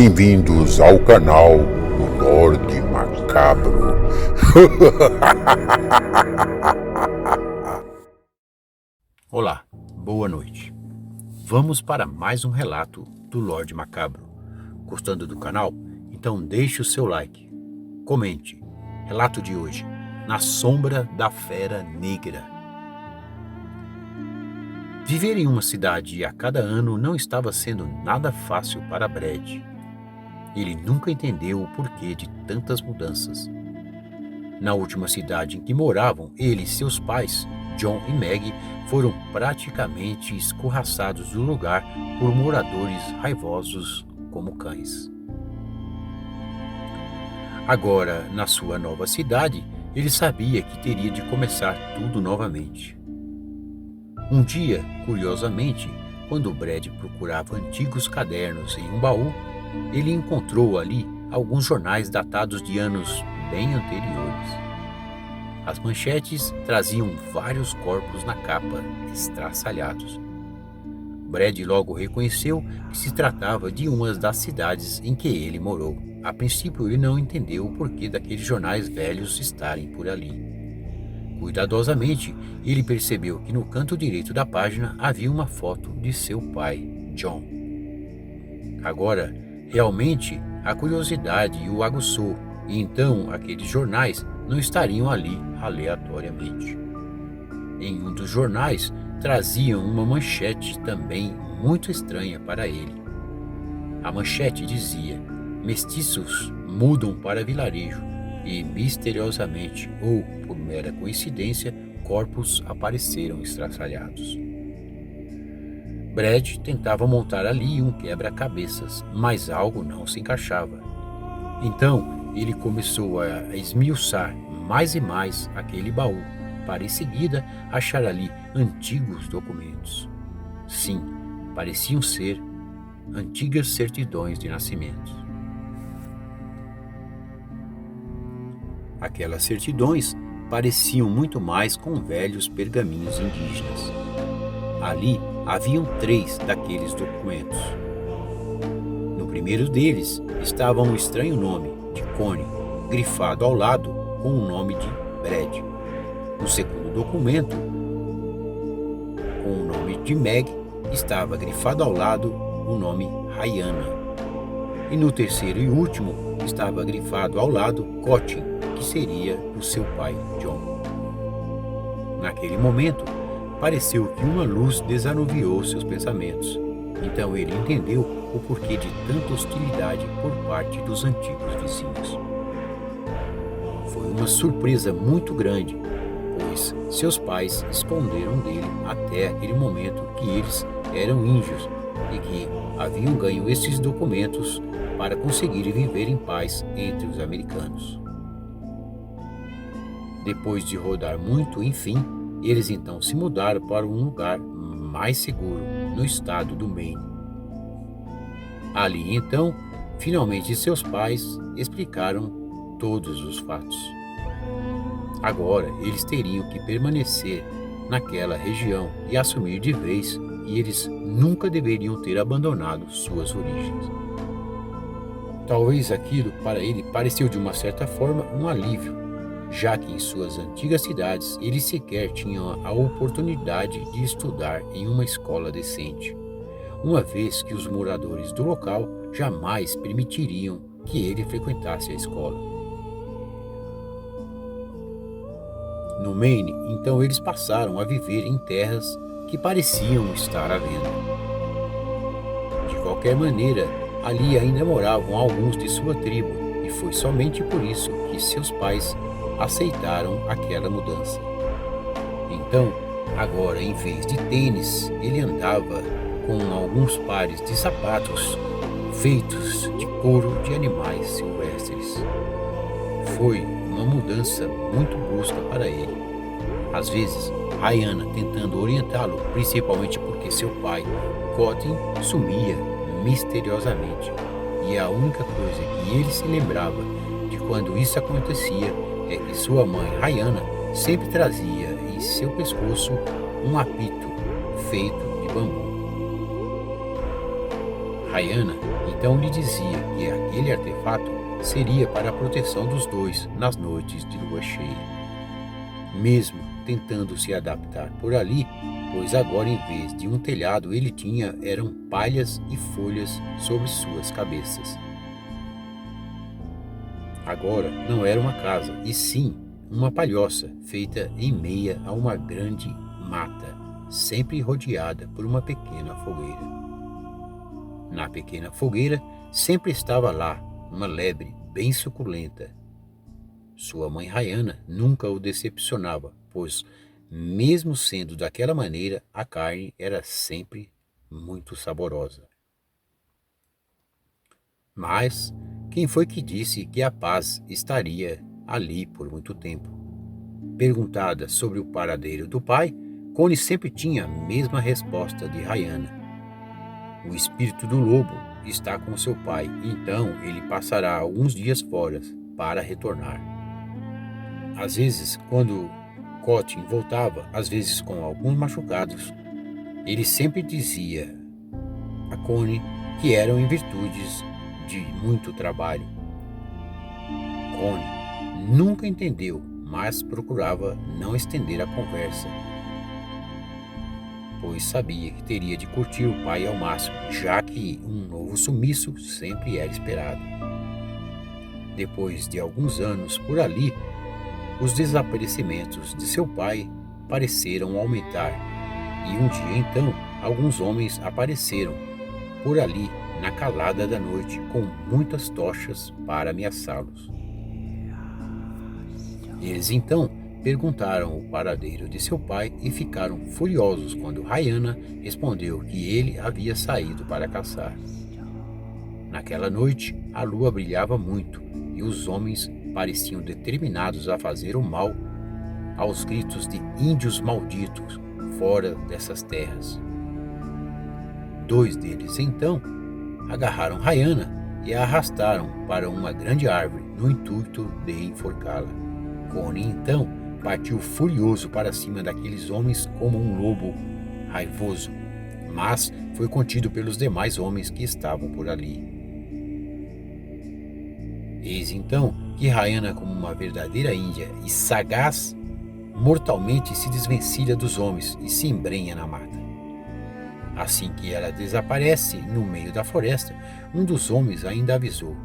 Bem-vindos ao canal do Lorde Macabro. Olá, boa noite. Vamos para mais um relato do Lorde Macabro. Gostando do canal? Então deixe o seu like. Comente. Relato de hoje: Na Sombra da Fera Negra. Viver em uma cidade a cada ano não estava sendo nada fácil para Brad. Ele nunca entendeu o porquê de tantas mudanças. Na última cidade em que moravam, ele e seus pais, John e Meg, foram praticamente escorraçados do lugar por moradores raivosos como cães. Agora, na sua nova cidade, ele sabia que teria de começar tudo novamente. Um dia, curiosamente, quando Brad procurava antigos cadernos em um baú, ele encontrou ali alguns jornais datados de anos bem anteriores. As manchetes traziam vários corpos na capa, estraçalhados. Brad logo reconheceu que se tratava de uma das cidades em que ele morou. A princípio, ele não entendeu o porquê daqueles jornais velhos estarem por ali. Cuidadosamente, ele percebeu que no canto direito da página havia uma foto de seu pai, John. Agora, realmente, a curiosidade o aguçou, e então aqueles jornais não estariam ali aleatoriamente. Em um dos jornais, traziam uma manchete também muito estranha para ele. A manchete dizia: mestiços mudam para vilarejo e, misteriosamente ou por mera coincidência, corpos apareceram estraçalhados. Brad tentava montar ali um quebra-cabeças, mas algo não se encaixava. Então, ele começou a esmiuçar mais e mais aquele baú, para em seguida achar ali antigos documentos. Sim, pareciam ser antigas certidões de nascimento. Aquelas certidões pareciam muito mais com velhos pergaminhos indígenas. Ali haviam 3 daqueles documentos. No primeiro deles estava um estranho nome de Connie, grifado ao lado com o nome de Brad. No segundo documento, com o nome de Meg, estava grifado ao lado o nome Rayana. E no terceiro e último estava grifado ao lado Cotton, que seria o seu pai, John. Naquele momento, pareceu que uma luz desanuviou seus pensamentos. Então ele entendeu o porquê de tanta hostilidade por parte dos antigos vizinhos. Foi uma surpresa muito grande, pois seus pais esconderam dele até aquele momento que eles eram índios e que haviam ganho esses documentos para conseguir viver em paz entre os americanos. Depois de rodar muito, enfim, eles então se mudaram para um lugar mais seguro, no estado do Maine. Ali então, finalmente seus pais explicaram todos os fatos. Agora eles teriam que permanecer naquela região e assumir de vez que eles nunca deveriam ter abandonado suas origens. Talvez aquilo para ele pareceu de uma certa forma um alívio, já que em suas antigas cidades ele sequer tinha a oportunidade de estudar em uma escola decente, uma vez que os moradores do local jamais permitiriam que ele frequentasse a escola. No Maine, então eles passaram a viver em terras que pareciam estar à venda. De qualquer maneira, ali ainda moravam alguns de sua tribo, e foi somente por isso que seus pais aceitaram aquela mudança. Então, agora em vez de tênis, ele andava com alguns pares de sapatos feitos de couro de animais silvestres. Foi uma mudança muito brusca para ele. Às vezes, Rayana tentando orientá-lo, principalmente porque seu pai, Cotton, sumia misteriosamente, e a única coisa que ele se lembrava de quando isso acontecia é que sua mãe, Rayana, sempre trazia em seu pescoço um apito feito de bambu. Rayana então lhe dizia que aquele artefato seria para a proteção dos dois nas noites de lua cheia. Mesmo tentando se adaptar por ali, pois agora em vez de um telhado ele tinha eram palhas e folhas sobre suas cabeças. Agora não era uma casa, e sim uma palhoça feita em meia a uma grande mata, sempre rodeada por uma pequena fogueira. Na pequena fogueira sempre estava lá uma lebre bem suculenta. Sua mãe Rayana nunca o decepcionava, pois, mesmo sendo daquela maneira, a carne era sempre muito saborosa. Mas quem foi que disse que a paz estaria ali por muito tempo? Perguntada sobre o paradeiro do pai, Connie sempre tinha a mesma resposta de Rayana. O espírito do lobo está com seu pai, então ele passará alguns dias fora para retornar. Às vezes, quando Cotin voltava, às vezes com alguns machucados, ele sempre dizia a Connie que eram em virtudes de muito trabalho. Connie nunca entendeu, mas procurava não estender a conversa, pois sabia que teria de curtir o pai ao máximo, já que um novo sumiço sempre era esperado. Depois de alguns anos por ali, os desaparecimentos de seu pai pareceram aumentar, e um dia então alguns homens apareceram por ali na calada da noite com muitas tochas para ameaçá-los. Eles então perguntaram o paradeiro de seu pai e ficaram furiosos quando Rayana respondeu que ele havia saído para caçar. Naquela noite, a lua brilhava muito e os homens pareciam determinados a fazer o mal aos gritos de índios malditos fora dessas terras. 2 deles, então, agarraram Rayana e a arrastaram para uma grande árvore no intuito de enforcá-la. Connie, então, partiu furioso para cima daqueles homens como um lobo raivoso, mas foi contido pelos demais homens que estavam por ali. Eis então que Rayana, como uma verdadeira índia e sagaz, mortalmente se desvencilha dos homens e se embrenha na mata. Assim que ela desaparece no meio da floresta, um dos homens ainda avisou: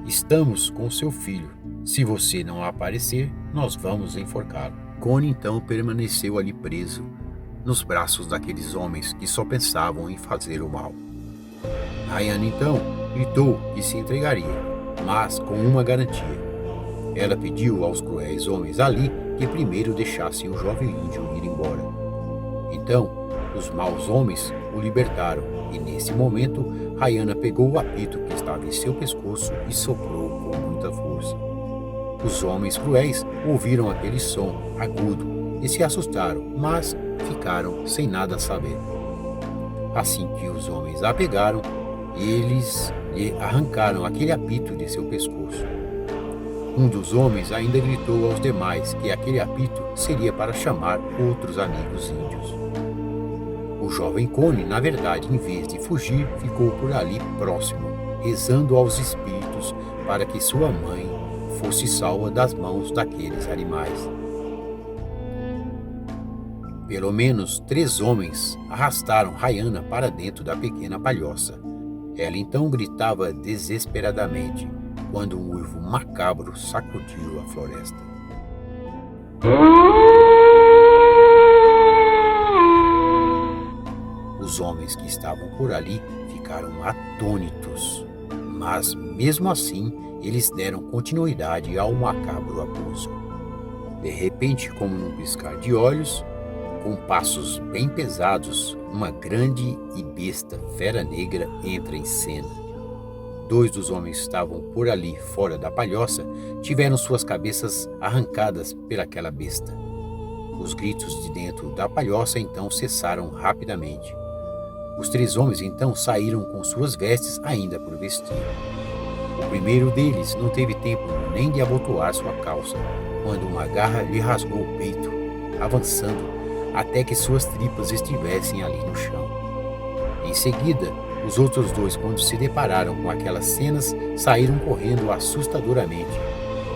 "Estamos com seu filho. Se você não aparecer, nós vamos enforcá-lo." Connie então permaneceu ali preso, nos braços daqueles homens que só pensavam em fazer o mal. Rayana então gritou que se entregaria, mas com uma garantia. Ela pediu aos cruéis homens ali que primeiro deixassem o jovem índio ir embora. Então, os maus homens o libertaram, e nesse momento, Rayana pegou o apito que estava em seu pescoço e soprou com muita força. Os homens cruéis ouviram aquele som agudo e se assustaram, mas ficaram sem nada saber. Assim que os homens a pegaram, eles lhe arrancaram aquele apito de seu pescoço. Um dos homens ainda gritou aos demais que aquele apito seria para chamar outros amigos índios. O jovem Connie, na verdade, em vez de fugir, ficou por ali próximo, rezando aos espíritos para que sua mãe fosse salva das mãos daqueles animais. Pelo menos 3 homens arrastaram Rayana para dentro da pequena palhoça. Ela então gritava desesperadamente quando um uivo macabro sacudiu a floresta. Os homens que estavam por ali ficaram atônitos, mas mesmo assim eles deram continuidade ao macabro abuso. De repente, como num piscar de olhos, com passos bem pesados, uma grande e besta fera negra entra em cena. 2 dos homens que estavam por ali fora da palhoça tiveram suas cabeças arrancadas pelaquela besta. Os gritos de dentro da palhoça então cessaram rapidamente. Os 3 homens então saíram com suas vestes ainda por vestir. O primeiro deles não teve tempo nem de abotoar sua calça, quando uma garra lhe rasgou o peito, avançando até que suas tripas estivessem ali no chão. Em seguida, Os outros dois, quando se depararam com aquelas cenas, saíram correndo assustadoramente,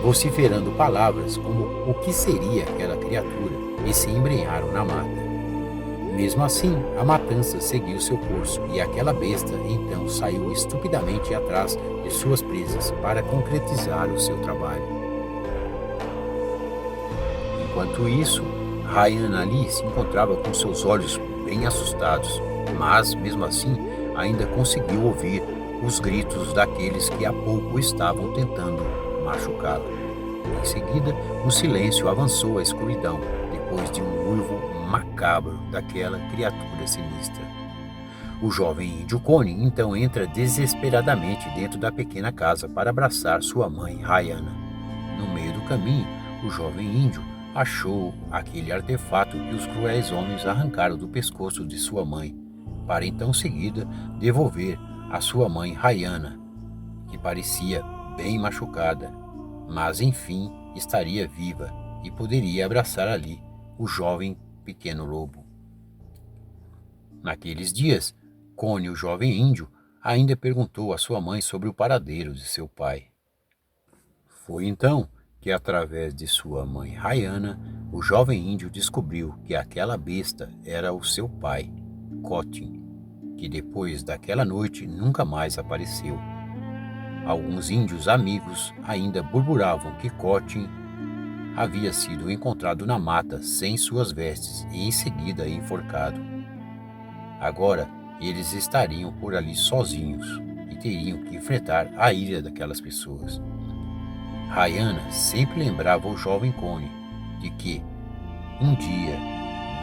vociferando palavras como o que seria aquela criatura, e se embrenharam na mata. Mesmo assim, a matança seguiu seu curso e aquela besta então saiu estupidamente atrás de suas presas para concretizar o seu trabalho. Enquanto isso, Ryan ali se encontrava com seus olhos bem assustados, mas, mesmo assim, ainda conseguiu ouvir os gritos daqueles que há pouco estavam tentando machucá-la. Em seguida, um silêncio avançou à escuridão, depois de um uivo macabro daquela criatura sinistra. O jovem índio Connie então entra desesperadamente dentro da pequena casa para abraçar sua mãe, Rayana. No meio do caminho, o jovem índio achou aquele artefato que os cruéis homens arrancaram do pescoço de sua mãe, para então seguida devolver a sua mãe Rayana, que parecia bem machucada, mas enfim estaria viva e poderia abraçar ali o jovem pequeno lobo. Naqueles dias, Connie, o jovem índio, ainda perguntou à sua mãe sobre o paradeiro de seu pai. Foi então que, através de sua mãe Rayana, o jovem índio descobriu que aquela besta era o seu pai, Cotin, que depois daquela noite nunca mais apareceu. Alguns índios amigos ainda murmuravam que Cotin havia sido encontrado na mata sem suas vestes e em seguida enforcado. Agora eles estariam por ali sozinhos e teriam que enfrentar a ira daquelas pessoas. Rayana sempre lembrava o jovem Connie de que, um dia,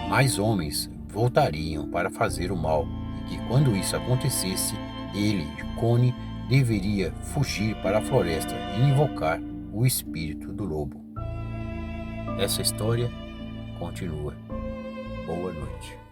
mais homens voltariam para fazer o mal e que, quando isso acontecesse, ele, Connie, deveria fugir para a floresta e invocar o espírito do lobo. Essa história continua. Boa noite.